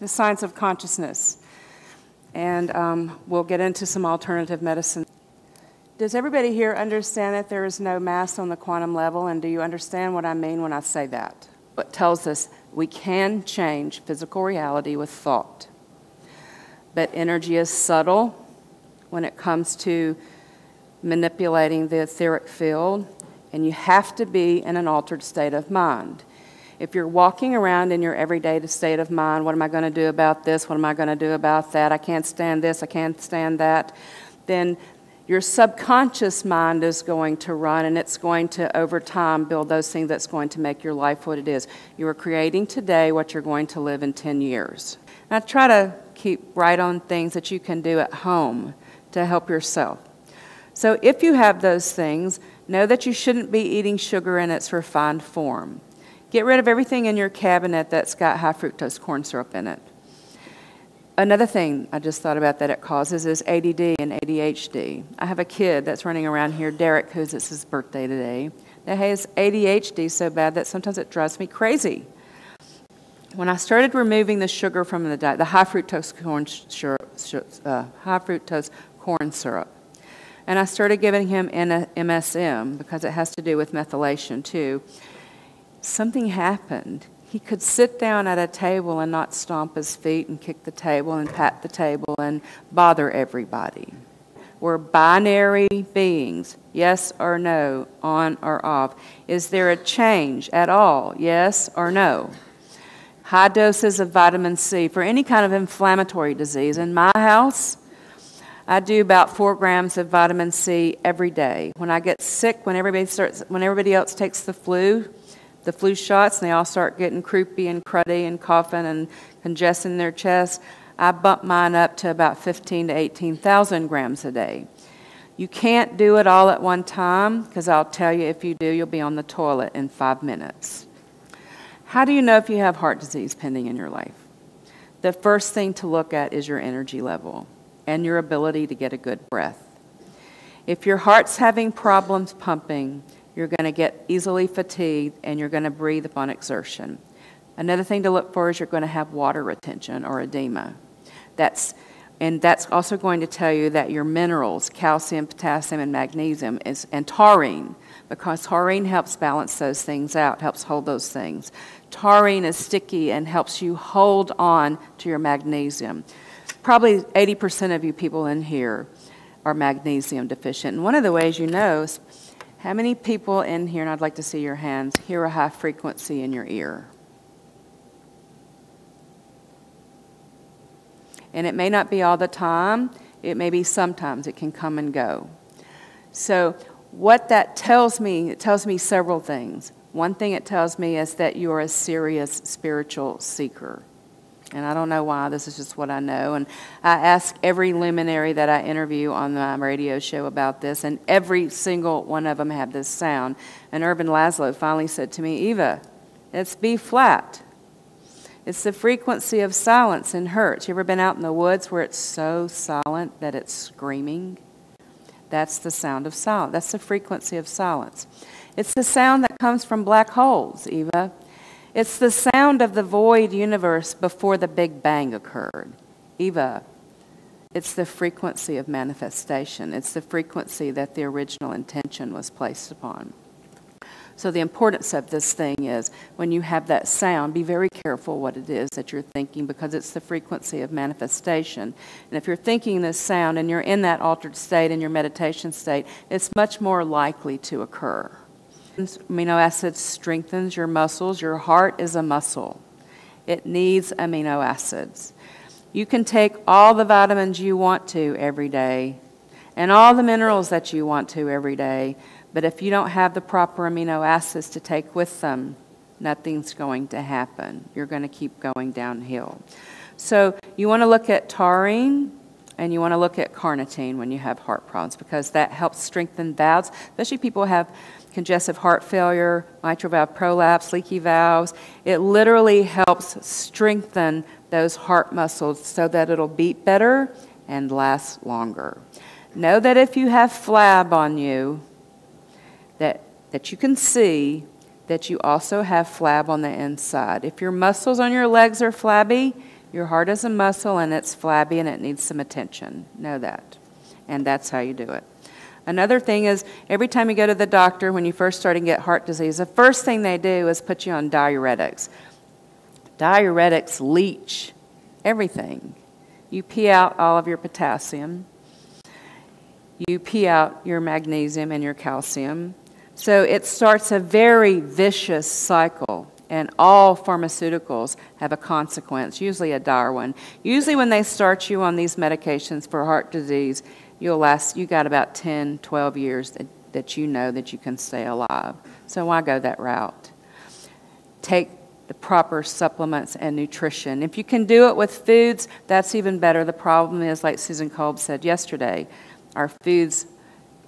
the science of consciousness. And we'll get into some alternative medicine. Does everybody here understand that there is no mass on the quantum level? And do you understand what I mean when I say that? It tells us we can change physical reality with thought. But energy is subtle when it comes to manipulating the etheric field, and you have to be in an altered state of mind. If you're walking around in your everyday state of mind, what am I going to do about this? What am I going to do about that? I can't stand this, I can't stand that. Then your subconscious mind is going to run, and it's going to, over time, build those things that's going to make your life what it is. You are creating today what you're going to live in 10 years. Now try to keep right on things that you can do at home to help yourself. So if you have those things, know that you shouldn't be eating sugar in its refined form. Get rid of everything in your cabinet that's got high fructose corn syrup in it. Another thing I just thought about that it causes is ADD and ADHD. I have a kid that's running around here, Derek, who's it's his birthday today, that has ADHD so bad that sometimes it drives me crazy. When I started removing the sugar from the diet, the high fructose corn syrup, and I started giving him MSM because it has to do with methylation too, something happened. He could sit down at a table and not stomp his feet and kick the table and pat the table and bother everybody. We're binary beings, yes or no, on or off. Is there a change at all, yes or no? High doses of vitamin C for any kind of inflammatory disease. In my house, I do about 4 grams of vitamin C every day. When I get sick, when everybody else takes the flu shots, and they all start getting croupy and cruddy and coughing and congesting their chest, I bump mine up to about 15 to 18,000 grams a day. You can't do it all at one time, because I'll tell you, if you do, you'll be on the toilet in 5 minutes. How do you know if you have heart disease pending in your life? The first thing to look at is your energy level and your ability to get a good breath. If your heart's having problems pumping, you're going to get easily fatigued, and you're going to breathe upon exertion. Another thing to look for is you're going to have water retention or edema. That's also going to tell you that your minerals, calcium, potassium, and magnesium, and taurine, because taurine helps balance those things out, helps hold those things. Taurine is sticky and helps you hold on to your magnesium. Probably 80% of you people in here are magnesium deficient. And one of the ways you know is how many people in here, and I'd like to see your hands, hear a high frequency in your ear? And it may not be all the time. It may be sometimes. It can come and go. So what that tells me, it tells me several things. One thing it tells me is that you're a serious spiritual seeker. And I don't know why, this is just what I know. And I ask every luminary that I interview on my radio show about this, and every single one of them had this sound. And Urban Laszlo finally said to me, Eva, it's B flat. It's the frequency of silence and hertz. You ever been out in the woods where it's so silent that it's screaming? That's the sound of silence. That's the frequency of silence. It's the sound that comes from black holes, Eva. It's the sound of the void universe before the Big Bang occurred. Eva, it's the frequency of manifestation. It's the frequency that the original intention was placed upon. So the importance of this thing is, when you have that sound, be very careful what it is that you're thinking, because it's the frequency of manifestation. And if you're thinking this sound and you're in that altered state, in your meditation state, it's much more likely to occur. Amino acids strengthens your muscles. Your heart is a muscle. It needs amino acids. You can take all the vitamins you want to every day and all the minerals that you want to every day, but if you don't have the proper amino acids to take with them, nothing's going to happen. You're going to keep going downhill. So you want to look at taurine, and you want to look at carnitine when you have heart problems, because that helps strengthen valves, especially people who have congestive heart failure, mitral valve prolapse, leaky valves. It literally helps strengthen those heart muscles so that it'll beat better and last longer. Know that if you have flab on you, that you can see that you also have flab on the inside. If your muscles on your legs are flabby, Your heart is a muscle, and it's flabby, and it needs some attention. Know that. And that's how you do it. Another thing is, every time you go to the doctor, when you first start to get heart disease, the first thing they do is put you on diuretics. Diuretics leach everything. You pee out all of your potassium. You pee out your magnesium and your calcium. So it starts a very vicious cycle, and all pharmaceuticals have a consequence, usually a dire one. Usually when they start you on these medications for heart disease, you got about 10, 12 years that you know that you can stay alive. So why go that route? Take the proper supplements and nutrition. If you can do it with foods, that's even better. The problem is, like Susan Kolb said yesterday, our foods,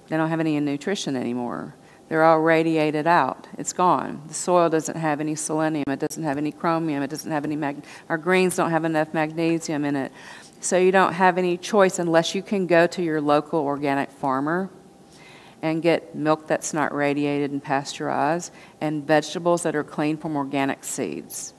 they don't have any nutrition anymore. They're all radiated out. It's gone. The soil doesn't have any selenium. It doesn't have any chromium. It doesn't have any our greens don't have enough magnesium in it. So you don't have any choice unless you can go to your local organic farmer and get milk that's not radiated and pasteurized and vegetables that are clean from organic seeds.